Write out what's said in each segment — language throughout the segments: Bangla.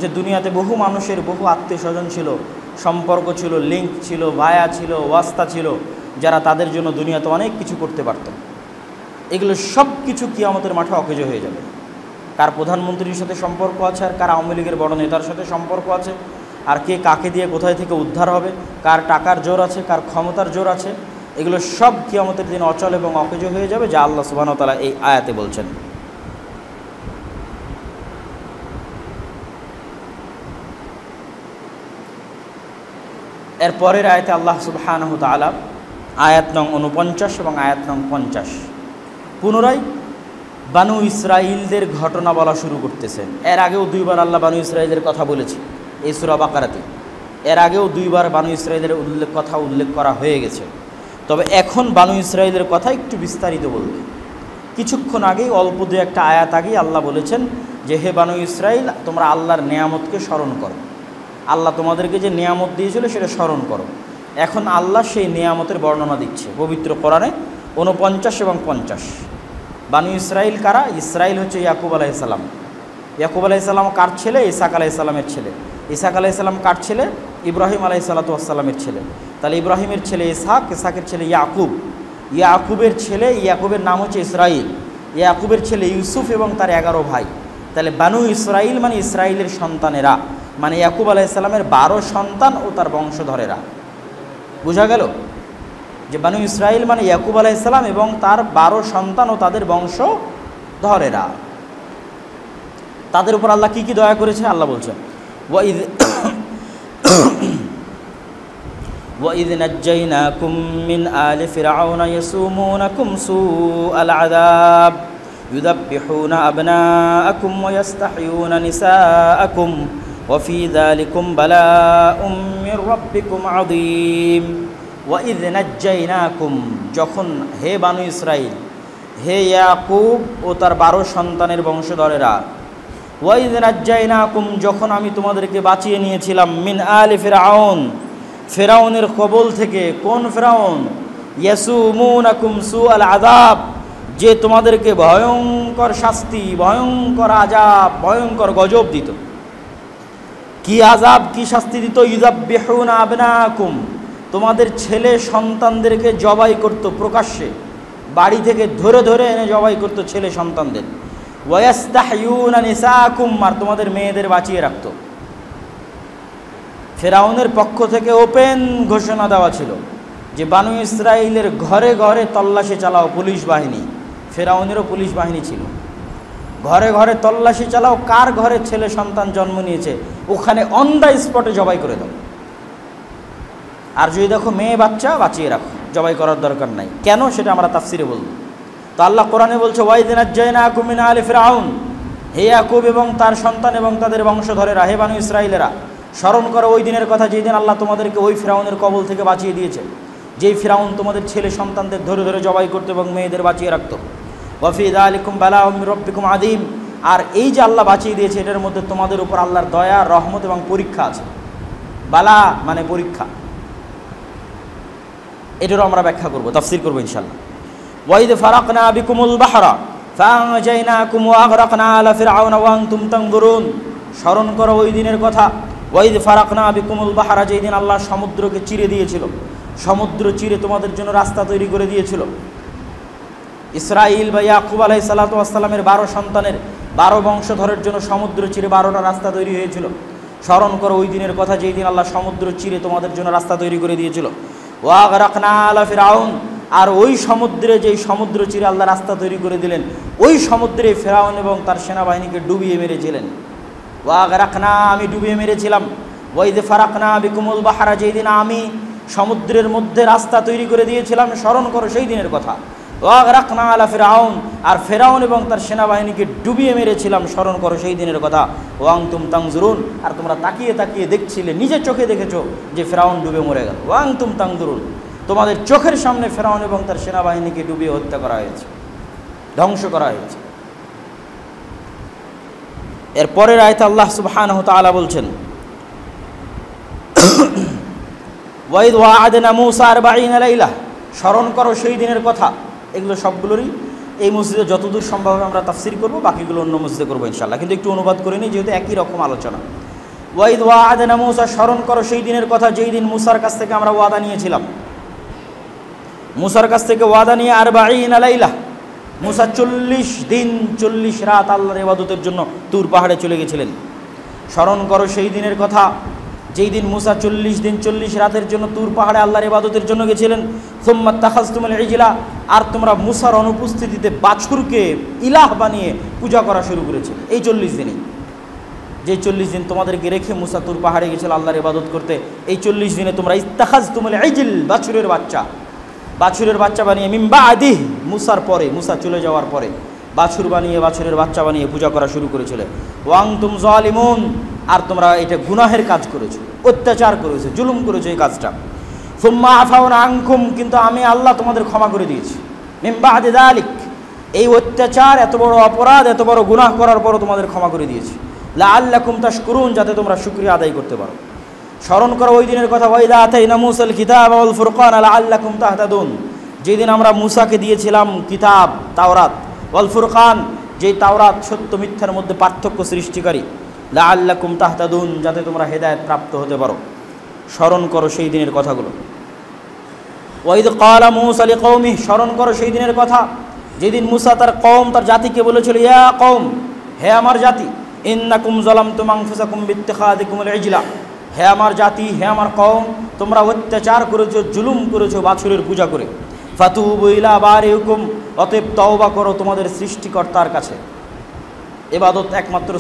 যে দুনিয়াতে বহু মানুষের বহু আত্মীয় স্বজন ছিল, সম্পর্ক ছিল, লিঙ্ক ছিল, ভায়া ছিল, ওয়াস্তা ছিল, যারা তাদের জন্য দুনিয়াতে অনেক কিছু করতে পারত। এগুলো সব কিছু কিয়ামতের মাঠে অকেজো হয়ে যাবে। কার প্রধানমন্ত্রীর সাথে সম্পর্ক আছে, আর কার আওয়ামী লীগের বড় নেতার সাথে সম্পর্ক আছে, আর কে কাকে দিয়ে কোথায় থেকে উদ্ধার হবে, কার টাকার জোর আছে, কার ক্ষমতার জোর আছে, এগুলো সব কিয়ামতের দিন অচল এবং অকেজো হয়ে যাবে, যা আল্লাহ সুবহানাহু ওয়া তাআলা এই আয়াতে বলছেন। এর পরের আয়াতে আল্লাহ সুবহানাহু ওয়া তাআলা আয়াত নং 49 এবং আয়াত নং 50 পুনরায় বানু ইসরাইলদের ঘটনা বলা শুরু করতেছেন। এর আগেও দুইবার আল্লাহ বানু ইসরাইলের কথা বলেছে এই সূরা বাকারাতে। এর আগেও দুইবার বানু ইসরাইলের উল্লেখ করা হয়ে গেছে। তবে এখন বানু ইসরাইলের কথা একটু বিস্তারিত বলবে। কিছুক্ষণ আগেই অল্প দু একটা আয়াত আগেই আল্লাহ বলেছেন যে, হে বানু ইসরাইল, তোমরা আল্লাহর নেয়ামতকে স্মরণ করো। আল্লাহ তোমাদেরকে যে নেয়ামত দিয়েছিল সেটা স্মরণ করো। এখন আল্লাহ সেই নেয়ামতের বর্ণনা দিচ্ছে পবিত্র কোরআনে 49 এবং 50। বানু ইসরাইল কারা? ইসরাইল হচ্ছে ইয়াকুব আলাইহিসসালাম। ইয়াকুব আলাইহিসসালাম কার ছেলে? ইসাক আলাইহিসসালামের ছেলে। ইসাক আলাইহিসসালাম কার ছেলে? ইব্রাহিম আলাইহিসসালামের ছেলে। তাহলে ইব্রাহিমের ছেলে ইসহাক, ইসহাকের ছেলে ইয়াকুব, ইয়াকুবের ছেলে, ইয়াকুবের নাম হচ্ছে ইসরাইল, ইয়াকুবের ছেলে ইউসুফ এবং তার 11 ভাই। তাহলে বানু ইসরাইল মানে ইসরাইলের সন্তানেরা, মানে ইয়াকুব আলাইহিসসালামের 12 সন্তান ও তার বংশধরেরা। বোঝা গেল যে বানু ইসরাইল মানে ইয়াকুব আলাইহিসসালাম এবং তার 12 সন্তান ও তাদের বংশধরেরা। তাদের উপর আল্লাহ কি কি দয়া করেছে আল্লাহ বলছেন, وَإِذْ نَجَّيْنَاكُمْ مِنْ آلِ فِرْعَوْنَ يَسُومُونَكُمْ سُوءَ الْعَذَابِ يُذَبِّحُونَ أَبْنَاءَكُمْ وَيَسْتَحْيُونَ نِسَاءَكُمْ وَفِي ذَلِكُمْ بَلَاءٌ مِّن رَّبِّكُمْ عَظِيمٌ وَإِذْ نَجَّيْنَاكُمْ, যখন হে বানু ইসরাইল, হে ইয়াকুব ও তার 12 সন্তানের বংশধরেরা, ওয়াইদ নাজ্জাইনাকুম, যখন আমি তোমাদেরকে বাঁচিয়ে নিয়েছিলাম, মিন আলি ফিরআউন, ফেরাউনের কবল থেকে। কোন ফেরাউন? ইয়াসুমুনাকুম সুআল আযাব, যে তোমাদেরকে ভয়ঙ্কর শাস্তি, ভয়ঙ্কর আযাব, ভয়ঙ্কর গজব দিত। কি আযাব, কি শাস্তি দিত? ইউযাব্বিহুনা আবনাকুম, তোমাদের ছেলে সন্তানদেরকে জবাই করত প্রকাশ্যে, বাড়ি থেকে ধরে ধরে এনে জবাই করত ছেলে সন্তানদের। ওয়াস্তাহইউনা নিসাকুম, আর তোমাদের মেয়েদের বাঁচিয়ে রাখত। ফেরাউনের পক্ষ থেকে ওপেন ঘোষণা দেওয়া ছিল যে বানু ইসরাইলের ঘরে ঘরে তল্লাশি চালাও পুলিশ বাহিনী। ফেরাউনেরও পুলিশ বাহিনী ছিল। ঘরে ঘরে তল্লাশি চালাও, কার ঘরে ছেলে সন্তান জন্ম নিয়েছে ওখানে অন দ্য স্পটে জবাই করে দাও। আর যদি দেখো মেয়ে বাচ্চা, বাঁচিয়ে রাখো, জবাই করার দরকার নাই। কেন সেটা আমরা তাফসিরে বলব। তো আল্লাহ কোরআনে বলছে, ওয়াইদ নাজ্জাইনাকুম মিন আলি ফিরআউন, হে ইয়াকুব এবং তার সন্তান এবং তাদের বংশধরেরা, হে বানু ইসরাইলেরা, স্মরণ করো ওই দিনের কথা যেই দিন আল্লাহ তোমাদেরকে ওই ফিরআউনের কবল থেকে বাঁচিয়ে দিয়েছে, যেই ফিরআউন তোমাদের ছেলে সন্তানদের ধরে ধরে জবাই করতো এবং মেয়েদের বাঁচিয়ে রাখতো। ওয়াফি যালিকুম বালাউম মির রাব্বিকুম আযীম, আর এই যে আল্লাহ বাঁচিয়ে দিয়েছে এটার মধ্যে তোমাদের উপর আল্লাহর দয়া, রহমত এবং পরীক্ষা আছে। বালা মানে পরীক্ষা, এটারও আমরা ব্যাখ্যা করব, তাফসীর করব ইনশাআল্লাহ। ওয়াইদ ফারাকনা বিকুমুল বাহরা ফাআনজাইনাকুম ওয়া আগরাকনা আলা ফিরআউনা ওয়া আনতুম তানজুরুন, স্মরণ করো ওই দিনের কথা। ওয়াইদ ফারাকনা বিকুমুল বাহরা, যেই দিন আল্লাহ সমুদ্রকে চিরে দিয়েছিল, সমুদ্র চিরে তোমাদের জন্য রাস্তা তৈরি করে দিয়েছিল। ইসরাইল বা ইয়াকুব আলাইহিস সালাতু ওয়াস সালামের 12 সন্তানের 12 বংশধরের জন্য সমুদ্র চিরে 12টা রাস্তা তৈরি হয়েছিল। স্মরণ করো ওই দিনের কথা যেই দিন আল্লাহ সমুদ্র চিরে তোমাদের জন্য রাস্তা তৈরি করে দিয়েছিল। ওয়া আগরাকনা আলা ফিরআউন, আর ওই সমুদ্রে, যেই সমুদ্র চিরে আল্লাহ রাস্তা তৈরি করে দিলেন, ওই সমুদ্রে ফিরআউন এবং তার সেনাবাহিনীকে ডুবিয়ে মেরেছিলেন। ওয়া আগরাকনা, আমি ডুবিয়ে মেরেছিলাম। ওয়াইদ ফারাকনা বিকুমুল বাহরা, যেই দিন আমি সমুদ্রের মধ্যে রাস্তা তৈরি করে দিয়েছিলাম, স্মরণ করো সেই দিনের কথা। ওয়া আগরাকনা আলা ফিরআউন, আর ফিরআউন এবং তার সেনাবাহিনীকে ডুবিয়ে মেরেছিলাম, স্মরণ করো সেই দিনের কথা। ওয়া আনতুম তানজুরুন, আর তোমরা তাকিয়ে তাকিয়ে দেখছিলে, নিজের চোখে দেখেছো যে ফিরআউন ডুবে মরে গেল। ওয়া আনতুম তানজুরুন, তোমাদের চোখের সামনে ফিরআউন এবং তার সেনাবাহিনীকে ডুবিয়ে হত্যা করা হয়েছে, ধ্বংস করা হয়েছে। এর পরের আয়াতে আল্লাহ সুবহানাহু ওয়া তাআলা বলছেন, ওয়াইদ ওয়া'আদনা মূসা 40 লাইলা, স্মরণ করো সেই দিনের কথা। এগুলো সবগুলোরই এই মসজিদে যতদূর সম্ভব আমরা তাফসীর করব, বাকিগুলো অন্য মসজিদে করবো ইনশাআল্লাহ। কিন্তু একটু অনুবাদ করে নিই, যেহেতু একই রকম আলোচনা। ওয়াইদ ওয়া'আদনা মূসা, স্মরণ করো সেই দিনের কথা যেই দিন মূসার কাছ থেকে আমরা ওয়াদা নিয়েছিলাম। মূসার কাছ থেকে ওয়াদা নিয়ে 40 লাইলা, মূসা 40 দিন 40 রাত আল্লাহর ইবাদতের জন্য তুর পাহাড়ে চলে গেছিলেন। স্মরণ করো সেই দিনের কথা যেই দিন মূসা 40 দিন 40 রাতের জন্য তুর পাহাড়ে আল্লাহর ইবাদতের জন্য গেছিলেন। সুম্মা তাখাযতুমুল ইজলা, আর তোমরা মূসার অনুপস্থিতিতে বাছুরকে ইলাহ বানিয়ে পূজা করা শুরু করেছিলে। এই 40 দিনই, যে 40 দিন তোমাদেরকে রেখে মূসা তুর পাহাড়ে গেছিল আল্লাহর ইবাদত করতে, এই 40 দিনে তোমরা ইত্তাখাযতুমুল ইজল, বাছুরের বাচ্চা বানিয়ে মিন বা'দিহ, মূসার পরে, মূসা চলে যাওয়ার পরে বাছুরের বাচ্চা বানিয়ে পূজা করা শুরু করেছিলে। ওয়া আনতুম যালিমুন, আর তোমরা এটা গুনাহের কাজ করেছো, অত্যাচার করেছো, জুলুম করেছো এই কাজটা। সুম্মা আফাউনা আনকুম, কিন্তু আমি আল্লাহ তোমাদের ক্ষমা করে দিয়েছি। মিন বা'দি যালিক, এই অত্যাচার, এত বড় অপরাধ, এত বড় গুনাহ করার পরও তোমাদের ক্ষমা করে দিয়েছি। লাআল্লাকুম তাশকুরুন, যাতে তোমরা শুকরিয়া আদায় করতে পারো। স্মরণ করো ওই দিনের কথা, ওয়াইদা আতাইনা মূসাল কিতাবা ওয়াল ফুরকানা লাআল্লাকুম তাহতাদুন, যেদিন আমরা মূসাকে দিয়েছিলাম কিতাব তাওরাত, ওয়াল ফুরকান, যেই তাওরাত সত্য মিথ্যার মধ্যে পার্থক্য সৃষ্টিকারী, লাআল্লাকুম তাহতাদুন, যাতে তোমরা হেদায়েত প্রাপ্ত হতে পারো। স্মরণ করো সেই দিনের কথাগুলো। ওয়াইদ ক্বালা মূসা লিকওমিহি, স্মরণ করো সেই দিনের কথা যেদিন মূসা তার কওম, তার জাতিকে বলেছিল, ইয়া কওম, হে আমার জাতি, ইন্নাকুম যালামতুম আনফুসাকুম বিত্তিখাযিকুমুল ইজলা, হে আমার জাতি, হে আমার কওম, তোমরা অত্যাচার করেছো, জুলুম করেছো বাছুরের পূজা করে। ফাতুবু ইলা বারিকুম, অতএব তওবা করো তোমাদের সৃষ্টিকর্তার কাছে। ইবাদত একমাত্র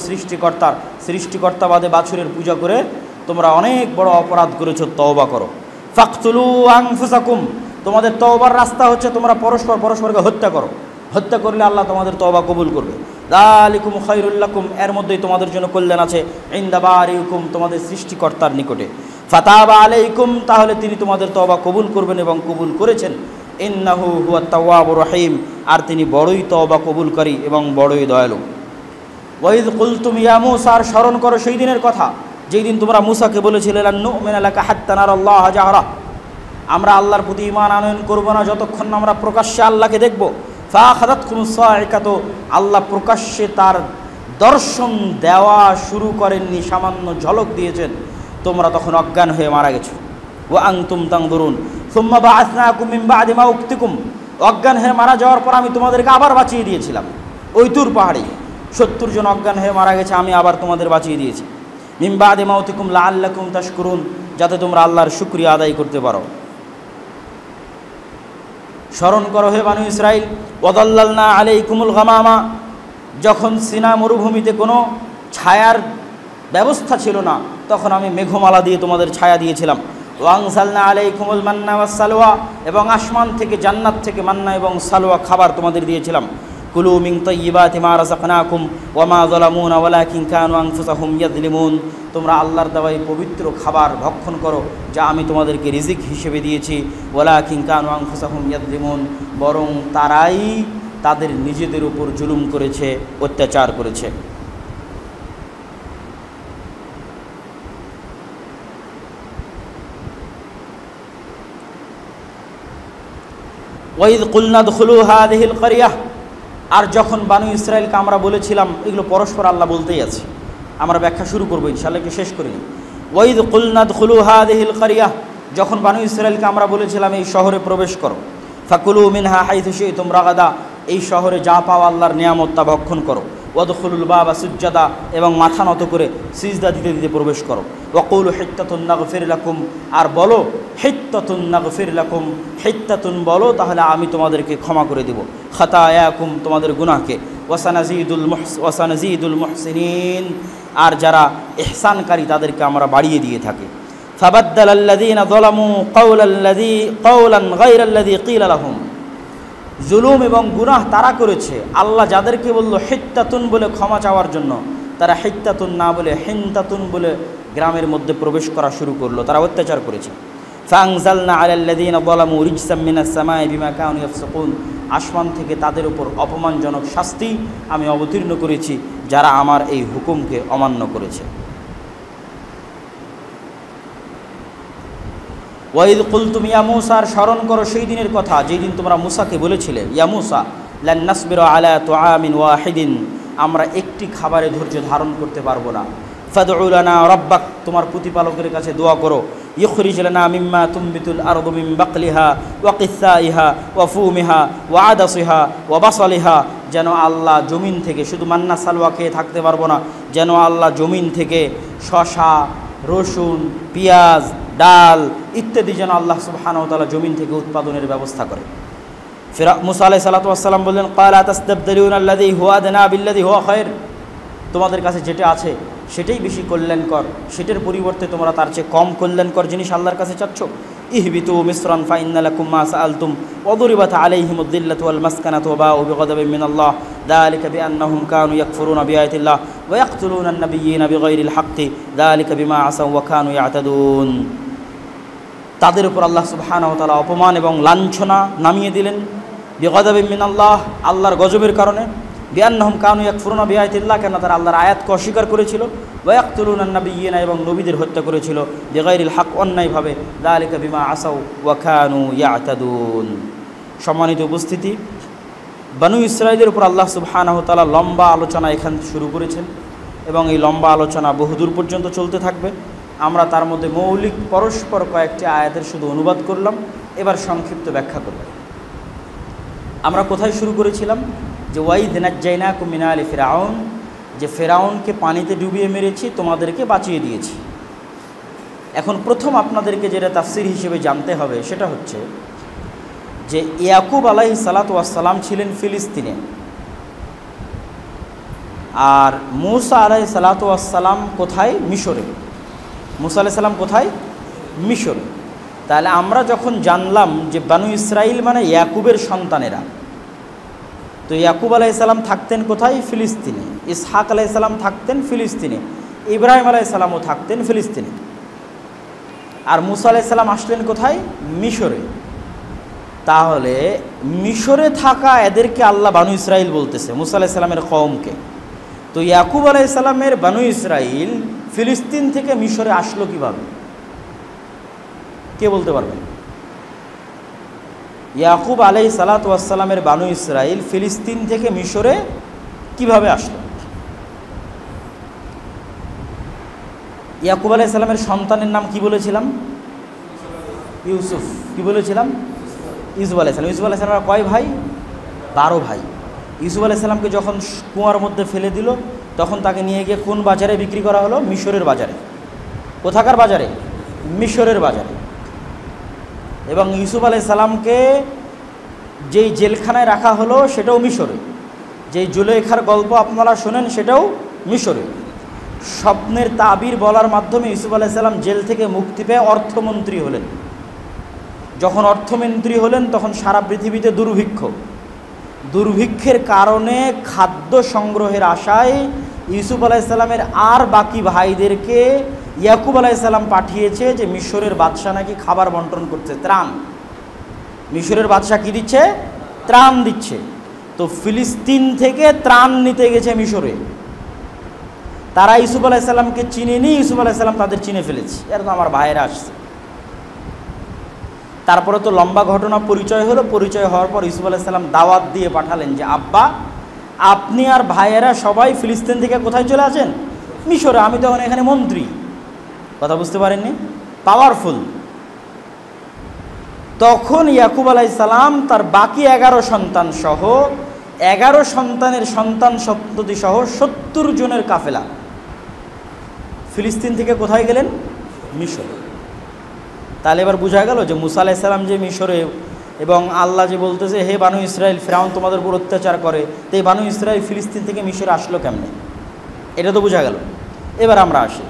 সৃষ্টিকর্তা বাদে বাছুরের পূজা করে তোমরা অনেক বড় অপরাধ করেছো, তওবা করো। ফাকতুলু আনফুসাকুম, তোমাদের তওবার রাস্তা হচ্ছে তোমরা পরস্পরকে হত্যা করলে আল্লাহ তোমাদের তওবা কবুল করবে। যালিকুম খায়রুল লাকুম, এর মধ্যেই তোমাদের জন্য কল্যাণ আছে। ইনদা বারিকুম, তোমাদের সৃষ্টিকর্তার নিকটে। ফাতাবা আলাইকুম, তাহলে তিনি তোমাদের তওবা কবুল করবেন এবং কবুল করেছেন। ইন্নাহু হুয়াত তাওয়াবুর রহিম, আর তিনি বড়ই তওবা কবুলকারী এবং বড়ই দয়ালু। ওয়াইদ কুলতুম ইয়া মূসা, আর স্মরণ করো সেই দিনের কথা যেই দিন তোমরা মূসাকে বলেছিলে, লান নু'মিনা লাকা হাত্তা নারাল্লাহ জাহরা, আমরা আল্লাহর প্রতি ঈমান আনয়ন করব না যতক্ষণ না আমরা প্রকাশ্যে আল্লাহকে দেখব। ফাখাযাতকুমুস সাইকাতু, আল্লাহ প্রকাশ্যে তার দর্শন দেওয়া শুরু করেননি, সামান্য ঝলক দিয়েছেন, তোমরা তখন অজ্ঞান হয়ে মারা গেছো। ওয়া আনতুম তানজুরুন সুম্মা বা'আসনাকুম মিন বা'দি মাউতিকুম, অজ্ঞান হয়ে মারা যাওয়ার পর আমি তোমাদেরকে আবার বাঁচিয়ে দিয়েছিলাম। ওই তুর পাহাড়ে 70 জন অজ্ঞান হয়ে মারা গেছে, আমি আবার তোমাদের বাঁচিয়ে দিয়েছি। মিন বা'দি মাউতিকুম লাআল্লাকুম তাশকুরুন, যাতে তোমরা আল্লাহর শুকরিয়া আদায় করতে পারো। স্মরণ করো হে বানু ইসরাইল, ওয়াদাল্লালনা আলাইকুমুল গামামা, যখন সিনা মরুভূমিতে কোনো ছায়ার ব্যবস্থা ছিল না, তখন আমি মেঘমালা দিয়ে তোমাদের ছায়া দিয়েছিলাম। ওয়াংসালনা আলাইকুমুল মান্না ওয়াস সালওয়া, এবং আসমান থেকে, জান্নাত থেকে মান্না এবং সালওয়া খাবার তোমাদের দিয়েছিলাম। কুলু মিন তাইয়্যিবাতি মা রাযাকনাকুম ওয়া মা যালামুনা ওয়ালাকিন কানু আনফুসাহুম ইয়াযলিমুন, তোমরা আল্লাহর দেওয়া পবিত্র খাবার ভক্ষণ করো যা আমি তোমাদেরকে রিজিক হিসেবে দিয়েছি। ওয়ালাকিন কানু আনফুসাহুম ইয়াযলিমুন, বরং তারাই তাদের নিজেদের উপর জুলুম করেছে, অত্যাচার করেছে। ওয়াইদ কুলনা দুখুলু হাযিহিল ক্বরিয়াহ, আর যখন বানু ইসরাইলকে আমরা বলেছিলাম, এগুলো পরস্পর আল্লাহ বলতেই আছে, আমরা ব্যাখ্যা শুরু করবো ইনশাআল্লাহ, একটু শেষ করিনি। ওয়াইদ কুলনা দুখুলু হাযিহিল ক্বরিয়াহ, যখন বানু ইসরাইলকে আমরা বলেছিলাম এই শহরে প্রবেশ করো। ফাকুলু মিনহা হাইথু শি'তুম রাগাদা, এই শহরে যা পাও আল্লাহর নিয়ামত তা ভক্ষণ করো। ওয়াদখুলুল বাবা সুজ্জাদা, এবং মাথা নত করে সিজদা দিতে দিতে প্রবেশ করো। ওয়াকুলু হিত্তাতুন নাগফির লাকুম, আর বলো হিত্তাতুন নাগফির লাকুম, হিত্তাতুন বলো তাহলে আমি তোমাদেরকে ক্ষমা করে দেব, খাতায়াকুম তোমাদের গুনাহকে। ওয়াসানাজিদুল মুহসিনিন, আর যারা ইহসানকারী তাদেরকে আমরা বাড়িয়ে দিয়ে থাকি। ফাবাদ্দালাল্লাযীনা যালামু কাওলান গায়রাল্লাযী ক্বিলা লাহুম, জুলুম এবং গুনাহ তারা করেছে, আল্লাহ যাদেরকে বলল হিত্তাতুন বলে ক্ষমা চাওয়ার জন্য, তারা হিত্তাতুন না বলে হিনতাতুন বলে গ্রামের মধ্যে প্রবেশ করা শুরু করলো, তারা অত্যাচার করেছে। ফাআনজালনা আলাল্লাযীনা যালামু রিজসাম মিনাস সামাই বিমা কানু ইয়াফসুকুন, আসমান থেকে তাদের উপর অপমানজনক শাস্তি আমি অবতীর্ণ করেছি যারা আমার এই হুকুমকে অমান্য করেছে। ওয়াইদ কুলতুম ইয়া মূসা, স্মরণ করো সেই দিনের কথা যেই দিন তোমরা মূসাকে বলেছিলে, ইয়া মূসা লান নাসবিরু আলা তুআমিন ওয়াহিদিন, আমরা একটি খাবারে ধৈর্য ধারণ করতে পারবো না। ফাদউ লানা রাব্বাক, তোমার প্রতিপালকের কাছে দোয়া করো। ইখরিজ লানা মিম্মা তুমবিতুল আরদু মিন বাকলিহা ওয়া কিসাইহা ওয়া ফুমিহা ওয়া আদাসিহা ওয়া বাসালিহা, যেন আল্লাহ জমিন থেকে, শুধু মান্না সালওয়া খেয়ে থাকতে পারবো না, যেন আল্লাহ জমিন থেকে শশা, রসুন, পেঁয়াজ, ডাল ইত্যাদি যেন আল্লাহ সুবহানাহু ওয়া তাআলা জমিন থেকে উৎপাদনের ব্যবস্থা করে। মুসা আলাইহিস সালাতু ওয়াস সালাম বললেন, ক্বালা তাস্তাবদিলুনা আল্লাযী হুয়া আদনা বিল্লাযী হুয়া খায়র, তোমাদের কাছে যেটা আছে সেটাই বেশি কল্যাণকর, সেটার পরিবর্তে তোমরা তার চেয়ে কম কল্যাণকর জিনিস আল্লাহর কাছে চাচ্ছ। ইহবিতু মিসরান ফাইন্না লাকুম মা সাআলতুম ওয়া দুরিবাত আলাইহিমুদ দিল্লাতু ওয়াল মাসকানাতু ওয়া বাউ বিগাদাবিন মিনাল্লাহ যালিকা বিআন্নাহুম কানু ইয়াকফুরুনা বিআয়াতিল্লাহ ওয়া ইয়াকতুলুনা আন-নাবিয়্যিনা বিগাইরিল হাক্কি যালিকা বিমা আসাউ ওয়া কানু ইয়াতাদুন। তাদের উপর আল্লাহ সুবহানাহু ওয়া তাআলা অপমান এবং লাঞ্ছনা নামিয়ে দিলেন, বিগাদাবিন মিনাল্লাহ, আল্লাহর গজবের কারণে, বিআন্নাহুম কানু ইয়াকফুরুনা বিআয়াতিল্লাহ, কেন তারা আল্লাহর আয়াতকে অস্বীকার করেছিল, ওয়া ইয়াকতুলুনা আন-নাবিয়্যিনা, এবং নবীদের হত্যা করেছিল, বিগাইরিল হক, অন্যায়ভাবে, যালিকা বিমা আসাউ ওয়া কানু ইয়াতাদুন। সম্মানিত উপস্থিতি, বনু ইসরাঈলের উপর আল্লাহ সুবহানাহু ওয়া তাআলা লম্বা আলোচনা এখান শুরু করেছেন এবং এই লম্বা আলোচনা বহুদূর পর্যন্ত চলতে থাকবে। আমরা তার মধ্যে মৌলিক পরস্পর কয়েকটি আয়াতের শুধু অনুবাদ করলাম, এবার সংক্ষিপ্ত ব্যাখ্যা করব। আমরা কোথায় শুরু করেছিলাম? যে ওয়াইদ নাজ্জাইনাকুম মিন আলি ফিরআউন, যে ফেরাউনকে পানিতে ডুবিয়ে মেরেছি, তোমাদেরকে বাঁচিয়ে দিয়েছি। এখন প্রথম আপনাদেরকে যেটা তাফসীর হিসেবে জানতে হবে সেটা হচ্ছে যে ইয়াকুব আলাইহিস সালাতু ওয়াস সালাম ছিলেন ফিলিস্তিনে, আর মূসা আলাইহিস সালাতু ওয়াস সালাম কোথায়? মিশরে। মূসা আলাইহিস সালাম কোথায়? মিশরে। তাহলে আমরা যখন জানলাম যে বনু ইসরাঈল মানে ইয়াকুবের সন্তানেরা, তো ইয়াকুব আলাইহিস সালাম থাকতেন কোথায়? ফিলিস্তিনে। ইসহাক আলাইহিস সালাম থাকতেন ফিলিস্তিনে, ইব্রাহিম আলাইহিস সালামও থাকতেন ফিলিস্তিনে। আর মূসা আলাইহিস সালাম আসলেন কোথায়? মিশরে। তাহলে মিশরে থাকা এদেরকে আল্লাহ বনু ইসরাঈল বলতেছে, মূসা আলাইহিস সালামের কওমকে। তো ইয়াকুব আলাইহিস সালামের বনু ইসরাঈল ফিলিস্তিন থেকে মিশরে আসলো কিভাবে? কে বলতে পারবেন? ইয়াকুব আলাইহিস সালাতু ওয়াস সালামের বনু ইসরাঈল ফিলিস্তিন থেকে মিশরে কিভাবে আসলো? ইয়াকুব আলাইহিস সালামের সন্তানের নাম কি বলেছিলাম? ইউসুফ। কি বলেছিলাম? ইউসুফ আলাইহিস সালাম। ইউসুফ আলাইহিস সালামের কয় ভাই? 12 ভাই। ইউসুফ আলাইহিস সালামকে যখন কুয়ার মধ্যে ফেলে দিল, তখন তাকে নিয়ে গিয়ে কোন বাজারে বিক্রি করা হলো? মিশরের বাজারে। কোথাকার বাজারে? মিশরের বাজারে। এবং ইউসুফ আলাইহিস সালামকে যেই জেলখানায় রাখা হলো সেটাও মিশরে। যেই জুলেখার গল্প আপনারা শোনেন সেটাও মিশরে। স্বপ্নের তাবির বলার মাধ্যমে ইউসুফ আলাইহিস সালাম জেল থেকে মুক্তি পেয়ে অর্থমন্ত্রী হলেন। যখন অর্থমন্ত্রী হলেন তখন সারা পৃথিবীতে দুর্ভিক্ষ। দুর্ভিক্ষের কারণে খাদ্য সংগ্রহের আশায় ইউসুফ আলাইহিস সালামের আর বাকি ভাইদেরকে ইয়াকুব আলাইহিস সালাম পাঠিয়েছে যে মিশরের বাদশা নাকি খাবার বন্টন করছে, ত্রাণ। মিশরের বাদশা কি দিচ্ছে? ত্রাণ দিচ্ছে। তো ফিলিস্তিন থেকে ত্রাণ নিতে গেছে মিশরে। তারা ইউসুফ আলাইহিস সালামকে চিনেনি, ইউসুফ আলাইহিস সালাম তাদের চিনে ফেলেছে, এর তো আমার ভাইয়েরা আসছে। তারপরে তো লম্বা ঘটনা, পরিচয় হলো। পরিচয় হওয়ার পর ইউসুফ আলাইহিস সালাম দাওয়াত দিয়ে পাঠালেন যে আব্বা, আপনি আর ভাইয়েরা সবাই ফিলিস্তিন থেকে কোথায় চলে আসেন? মিশরে। আমি তখন এখানে মন্ত্রী। কথা বুঝতে পারেননি? পাওয়ারফুল। তখন ইয়াকুব আলাইহিস সালাম তার বাকি 11 সন্তান সহ 11 সন্তানের সন্তান সন্ততি সহ 70 জনের কাফেলা ফিলিস্তিন থেকে কোথায় গেলেন? মিশরে। তাহলে এবার বোঝা গেল যে মূসা আলাইহিস সালাম যে মিশরে, এবং আল্লাহ যে বলতেছে হে বনু ইসরাঈল, ফিরআউন তোমাদের উপর অত্যাচার করে, তো এই বনু ইসরাঈল ফিলিস্তিন থেকে মিশরে আসলো কেমনে? এটা তো বোঝা গেল। এবার আমরা আসি,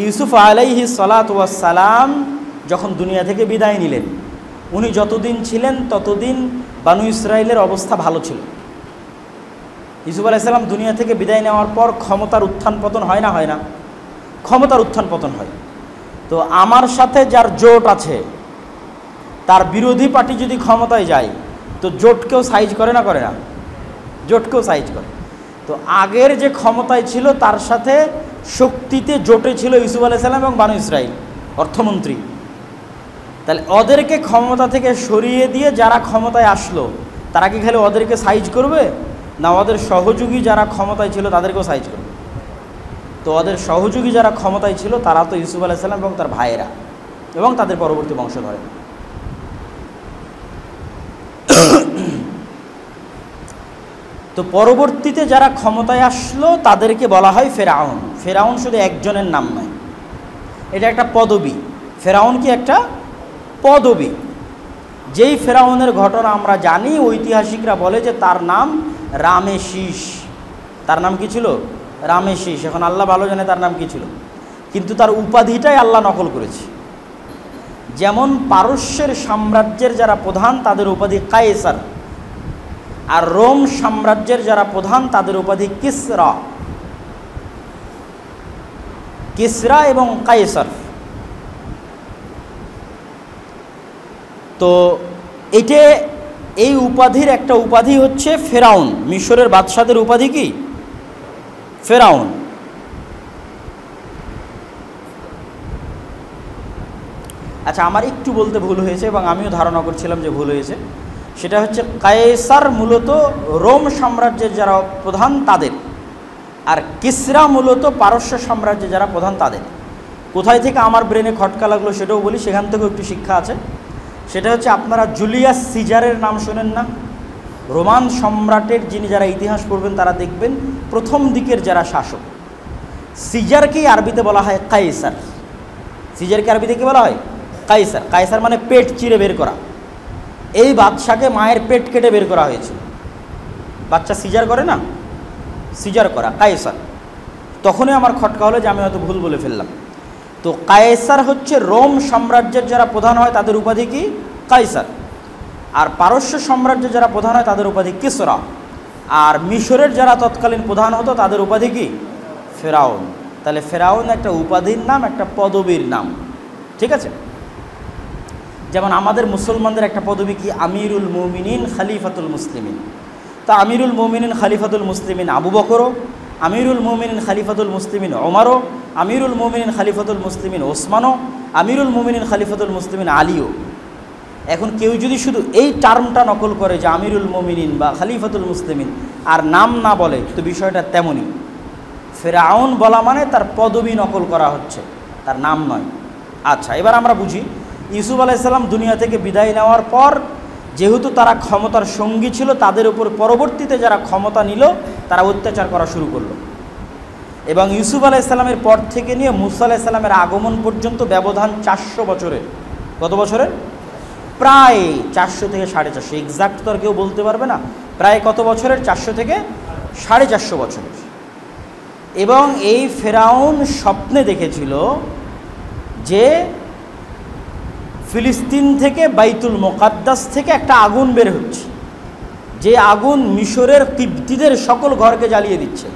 ইউসুফ আলাইহিস সালাতু ওয়াস সালাম যখন দুনিয়া থেকে বিদায় নিলেন, উনি যতদিন ছিলেন ততদিন বনু ইসরাঈলের অবস্থা ভালো ছিল। ইউসুফ আলাইহিস সালাম দুনিয়া থেকে বিদায় নেওয়ার পর ক্ষমতার উত্থান পতন হয় না? হয় না? ক্ষমতার উত্থান পতন হয়। তো আমার সাথে যার জোট আছে, তার বিরোধী পার্টি যদি ক্ষমতায় যায়, তো জোটকেও সাইজ করে না? করে না? জোটকেও সাইজ করে। তো আগের যে ক্ষমতায় ছিল তার সাথে শক্তিতে জোটে ছিল ইউসুফ আলাইহিস সালাম এবং বনু ইসরাঈল অর্থমন্ত্রী। তাহলে ওদেরকে ক্ষমতা থেকে সরিয়ে দিয়ে যারা ক্ষমতায় আসলো, তারা কি খালি ওদেরকে সাইজ করবে, না ওদের সহযোগী যারা ক্ষমতায় ছিল তাদেরকেও সাইজ করবে? তো ওদের সহযোগী যারা ক্ষমতায় ছিল তারা তো ইউসুফ আলাইহিস সালাম এবং তার ভাইয়েরা এবং তাদের পরবর্তী বংশধর। তো পরবর্তীতে যারা ক্ষমতায় আসলো তাদেরকে বলা হয় ফেরাউন। ফেরাউন শুধু একজনের নাম নয়, এটা একটা পদবী। ফেরাউন কি একটা পদবী। যেই ফেরাউনের ঘটনা আমরা জানি, ঐতিহাসিকরা বলে যে তার নাম রামেসিস। তার নাম কি ছিল? রামেসিস। এখন আল্লাহ ভালো জানে তার নাম কি ছিল, কিন্তু তার উপাধিটাই আল্লাহ নকল করেছে। যেমন পারস্যের সাম্রাজ্যের যারা প্রধান তাদের উপাধি কায়সার, আর রোম সাম্রাজ্যের যারা প্রধান তাদের উপাধি কিসরা। কিসরা এবং কায়সার। তো এই উপাধির একটা উপাধি হচ্ছে ফেরাউন। মিশরের বাদশাদের উপাধি কি? ফেরাউন। আচ্ছা, আমার একটু বলতে ভুল হয়েছে এবং আমিও ধারণা করছিলাম যে ভুল হয়েছে। সেটা হচ্ছে কায়সার মূলত রোম সাম্রাজ্যের যারা প্রধান তাদের, আর কিসরা মূলত পারস্য সাম্রাজ্যের যারা প্রধান তাদের। কোথায় থেকে আমার ব্রেনে খটকা লাগলো সেটাও বলি, সেখান থেকেও একটু শিক্ষা আছে। সেটা হচ্ছে আপনারা জুলিয়াস সিজারের নাম শোনেন না? রোমান সম্রাটের যিনি যারা ইতিহাস পড়বেন তারা দেখবেন প্রথম দিকের যারা শাসক, সিজারকেই আরবিতে বলা হয় কায়সার। সিজারকে আরবিতে কি বলা হয়? কায়সার। কায়সার মানে পেট চিরে বের করা। এই বাদশাকে মায়ের পেট কেটে বের করা হয়েছিল। বাচ্চা সিজার করে না, সিজার করা, কায়সার। তখনই আমার খটকা হলো যে আমি হয়তো ভুল বলে ফেললাম। তো কায়সার হচ্ছে রোম সাম্রাজ্যের যারা প্রধান হয় তাদের উপাধি কি? কায়সার। আর পারস্য সাম্রাজ্যের যারা প্রধান হয় তাদের উপাধি কিসরা। আর মিশরের যারা তৎকালীন প্রধান হতো তাদের উপাধি কি? ফেরাউন। তাহলে ফেরাউন একটা উপাধির নাম, একটা পদবীর নাম, ঠিক আছে? যেমন আমাদের মুসলমানদের একটা পদবী কি? আমিরুল মুমিনিন খলিফাতুল মুসলিমিন। তা আমিরুল মুমিনিন খলিফাতুল মুসলিমিন আবু বকরও, আমিরুল মুমিনিন খলিফাতুল মুসলিমিন ওমরও, আমিরুল মুমিনিন খলিফাতুল মুসলিমিন ওসমানও, আমিরুল মুমিনিন খলিফাতুল মুসলিমিন আলীও। এখন কেউ যদি শুধু এই টার্মটা নকল করে যে আমিরুল মুমিনিন বা খলিফাতুল মুসলিমিন আর নাম না বলে, তো বিষয়টা তেমনই। ফেরাউন বলা মানে তার পদবী নকল করা হচ্ছে, তার নাম নয়। আচ্ছা, এবার আমরা বুঝি ইউসুফ আলাইহিস সালাম দুনিয়া থেকে বিদায় নেওয়ার পর যেহেতু তারা ক্ষমতার সঙ্গী ছিল, তাদের উপর পরবর্তীতে যারা ক্ষমতা নিল তারা অত্যাচার করা শুরু করলো। এবং ইউসুফ আলাইহিস সালামের পর থেকে নিয়ে মুসা আলাইহিস সালামের আগমন পর্যন্ত ব্যবধান 400 বছরের। কত বছরের? প্রায় 400 থেকে 450। এক্সাক্ট তো আর কেউ বলতে পারবে না। প্রায় কত বছরের? 400 থেকে 450 বছরের। এবং এই ফেরাউন স্বপ্নে দেখেছিল যে ফিলিস্তিন থেকে বাইতুল মুকাদ্দাস থেকে একটা আগুন বের হচ্ছে, যে আগুন মিশরের কিবতীদের সকল ঘরকে জ্বালিয়ে দিচ্ছে,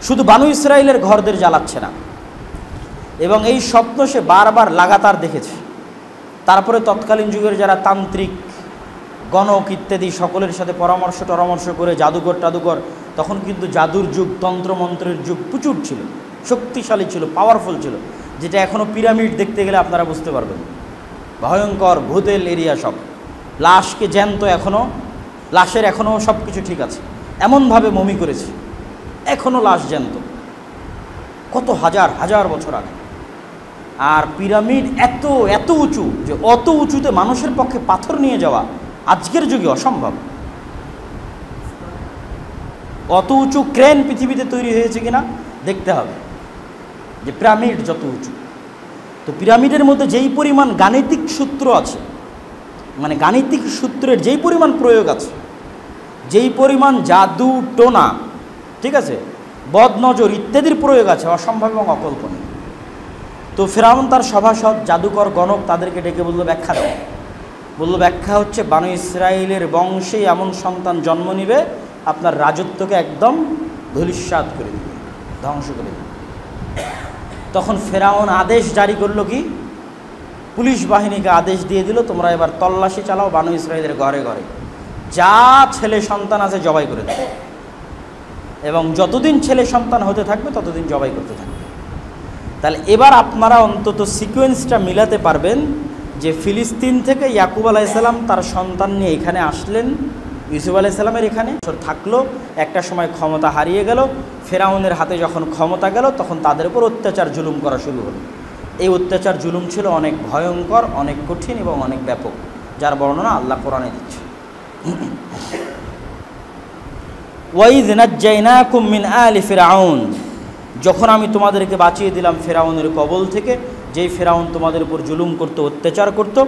শুধু বানু ইসরাইলের ঘরদের জ্বালাচ্ছে না। এবং এই স্বপ্ন সে বারবার লাগাতার দেখেছে। তারপরে তৎকালীন যুগের যারা তান্ত্রিক, গণক ইত্যাদি সকলের সাথে পরামর্শ করে জাদুঘর, তখন কিন্তু জাদুর যুগ, তন্ত্রমন্ত্রের যুগ প্রচুর ছিল, শক্তিশালী ছিল, পাওয়ারফুল ছিল, যেটা এখনও পিরামিড দেখতে গেলে আপনারা বুঝতে পারবেন। ভয়ঙ্কর ভূতেল এরিয়া সব, লাশকে জ্যান্ত এখনও, লাশের এখনও সব কিছু ঠিক আছে, এমনভাবে মমি করেছে, এখনও লাশ জ্যান্ত, কত হাজার হাজার বছর আগে। আর পিরামিড এত উঁচু যে অত উঁচুতে মানুষের পক্ষে পাথর নিয়ে যাওয়া আজকের যুগে অসম্ভব। অত উঁচু ক্রেন পৃথিবীতে তৈরি হয়েছে কিনা দেখতে হবে, যে পিরামিড যত উঁচু। তো পিরামিডের মধ্যে যেই পরিমাণ গাণিতিক সূত্র আছে, মানে গাণিতিক সূত্রের যেই পরিমাণ প্রয়োগ আছে, যেই পরিমাণ জাদু টোনা, ঠিক আছে, বদনজর ইত্যাদির প্রয়োগ আছে, অসম্ভব এবং অকল্পনীয়। তো ফেরাউন তার সভাসদ, জাদুকর, গণক তাদেরকে ডেকে বলল ব্যাখ্যা দাও। বলল ব্যাখ্যা হচ্ছে বানু ইসরাইলের বংশে এমন সন্তান জন্ম নিবে আপনার রাজত্বকে একদম ধূলিসাৎ করে দিবে, ধ্বংস করে দিবে। তখন ফেরাউন আদেশ জারি করলো কি, পুলিশ বাহিনীকে আদেশ দিয়ে দিল, তোমরা এবার তল্লাশি চালাও বানু ইসরাইলের ঘরে ঘরে, যা ছেলে সন্তান আছে জবাই করে দেবে, এবং যতদিন ছেলে সন্তান হতে থাকবে ততদিন জবাই করতে থাকবে। তাহলে এবার আপনারা অন্তত সিকোয়েন্সটা মিলাতে পারবেন যে ফিলিস্তিন থেকে ইয়াকুব আলাইহিস সালাম তার সন্তান নিয়ে এখানে আসলেন, ইউসুফ আলাইহিস সালামের এখানে থাকলো, একটা সময় ক্ষমতা হারিয়ে গেল, ফেরাউনের হাতে যখন ক্ষমতা গেল তখন তাদের উপর অত্যাচার জুলুম করা শুরু হলো। এই অত্যাচার জুলুম ছিল অনেক ভয়ঙ্কর, অনেক কঠিন এবং অনেক ব্যাপক, যার বর্ণনা আল্লাহ কোরআনে দিচ্ছে। ওয়াইয নাজ্জাইনাকুম মিন আলি ফিরআউন, যখন আমি তোমাদেরকে বাঁচিয়ে দিলাম ফেরাউনের কবল থেকে, যেই ফেরাউন তোমাদের উপর জুলুম করত, অত্যাচার করত।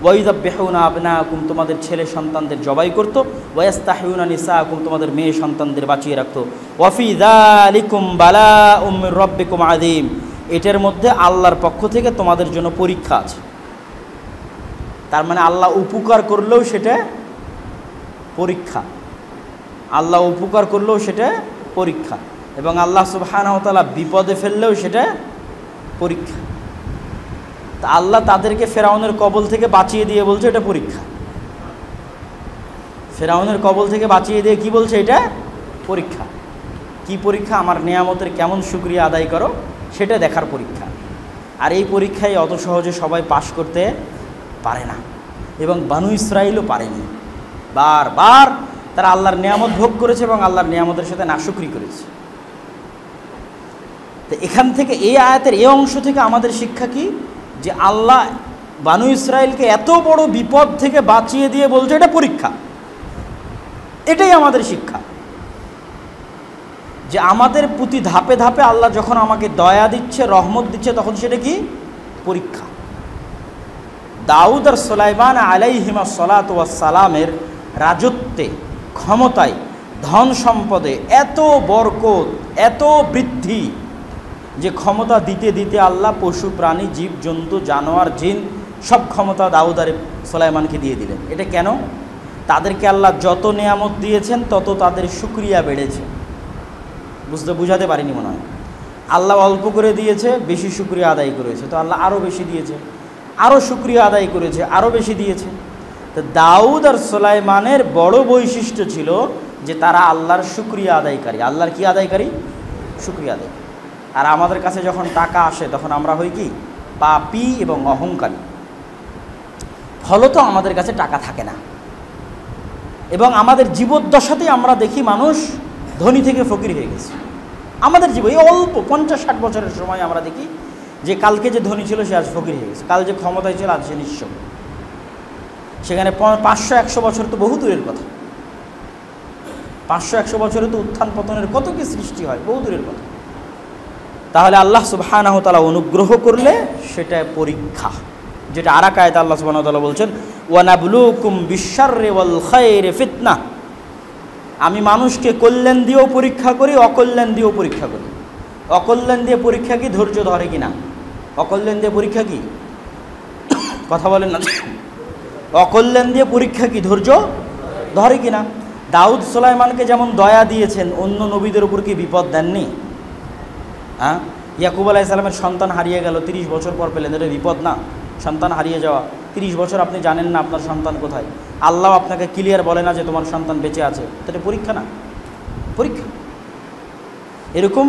ওয়াইযাববিহুনা আবনাকুম, তোমাদের ছেলে সন্তানদের জবাই করত। ওয়াস্তাহিউনা নিসাকুম, তোমাদের মেয়ে সন্তানদের বাঁচিয়ে রাখত। ওয়াফি যালিকুম বালাউম মির রাব্বিকুম আযীম, এটার মধ্যে আল্লাহর পক্ষ থেকে তোমাদের জন্য পরীক্ষা আছে। তার মানে আল্লাহ উপকার করলেও সেটা পরীক্ষা, আল্লাহ উপকার করলেও সেটা পরীক্ষা, এবং আল্লাহ সুবহানাহু ওয়া তাআলা বিপদে ফেললেও সেটা পরীক্ষা। তা আল্লাহ তাদেরকে ফেরাউনের কবল থেকে বাঁচিয়ে দিয়ে বলছে এটা পরীক্ষা। ফেরাউনের কবল থেকে বাঁচিয়ে দিয়ে কি বলছে? এটা পরীক্ষা। কি পরীক্ষা? আমার নেয়ামতের কেমন শুকরিয়া আদায় করো সেটা দেখার পরীক্ষা। আর এই পরীক্ষায় অত সহজে সবাই পাশ করতে পারে না, এবং বানু ইসরাঈলও পারেনি। বারবার তারা আল্লাহর নেয়ামত ভোগ করেছে এবং আল্লাহর নেয়ামতের সাথে নাশুকরি করেছে। তো এখান থেকে, এই আয়াতের এই অংশ থেকে আমাদের শিক্ষা কি? যে আল্লাহ বানু ইসরাঈলকে এত বড় বিপদ থেকে বাঁচিয়ে দিয়ে বলছে এটা পরীক্ষা। এটাই আমাদের শিক্ষা, যে আমাদের প্রতি ধাপে ধাপে আল্লাহ যখন আমাকে দয়া দিচ্ছে, রহমত দিচ্ছে, তখন সেটা কি? পরীক্ষা। দাউদ আর সুলাইমান আলাইহিমা সলাতু ওয়াস সালামের রাজত্বে, ক্ষমতায়, ধন সম্পদে এত বরকত, এত বৃদ্ধি, যে ক্ষমতা দিতে দিতে আল্লাহ পশু প্রাণী, জীব জন্তু, জানোয়ার, জিন সব ক্ষমতা দাউদ আর সুলাইমানকে দিয়ে দিলেন। এটা কেন? তাদেরকে আল্লাহ যত নেয়ামত দিয়েছেন তত তাদের শুকরিয়া বেড়েছে। বুঝাতে পারিনি মনে হয়। আল্লাহ অল্প করে দিয়েছে, বেশি শুকরিয়া আদায় করেছে, তো আল্লাহ আরও বেশি দিয়েছে, আরও শুকরিয়া আদায় করেছে, আরও বেশি দিয়েছে। তো দাউদ আর সুলাইমানের বড় বৈশিষ্ট্য ছিল যে তারা আল্লাহর শুকরিয়া আদায়কারী। আল্লাহর কি আদায়কারী? শুকরিয়া আদায়। আর আমাদের কাছে যখন টাকা আসে তখন আমরা হই কি? পাপী এবং অহংকারী। ফলত আমাদের কাছে টাকা থাকে না, এবং আমাদের জীবদ্দশাতেই আমরা দেখি মানুষ ধনী থেকে ফকির হয়ে গেছে। আমাদের জীবন এই অল্প 50-60 বছরের সময় আমরা দেখি যে কালকে যে ধনী ছিল সে আজ ফকির হয়ে গেছে, কাল যে ক্ষমতায় ছিল আজ সে নিঃস্ব। সেখানে 500-100 বছর তো বহু দূরের কথা। 500-100 বছরে তো উত্থান পতনের কত কি সৃষ্টি হয়, বহু দূরের কথা। তাহলে আল্লাহ সুবহানাহু ওয়া তাআলা অনুগ্রহ করলে সেটা পরীক্ষা, যেটা আরেক আয়াতে আল্লাহ সুবহানাহু ওয়া তাআলা বলছেন, ওয়া নাবলুকুম বিশ-শাররি ওয়াল খায়রি ফিতনা, আমি মানুষকে কল্যাণ দিয়েও পরীক্ষা করি, অকল্যাণ দিয়েও পরীক্ষা করি। অকল্যাণ দিয়ে পরীক্ষা কি? ধৈর্য ধরে কিনা। অকল্যাণ দিয়ে পরীক্ষা কি? কথা বলেন না। অকল্যাণ দিয়ে পরীক্ষা কি? ধৈর্য ধরে কিনা। দাউদ সুলাইমানকে যেমন দয়া দিয়েছেন, অন্য নবীদের উপর কি বিপদ দেননি? হ্যাঁ, ইয়াকুব আলাইহিস সালামের সন্তান হারিয়ে গেল, 30 বছর পর পেলেন। এটা বিপদ না? সন্তান হারিয়ে যাওয়া, 30 বছর আপনি জানেন না আপনার সন্তান কোথায়, আল্লাহ আপনাকে ক্লিয়ার বলে না যে তোমার সন্তান বেঁচে আছে, এটা পরীক্ষা না? পরীক্ষা। এরকম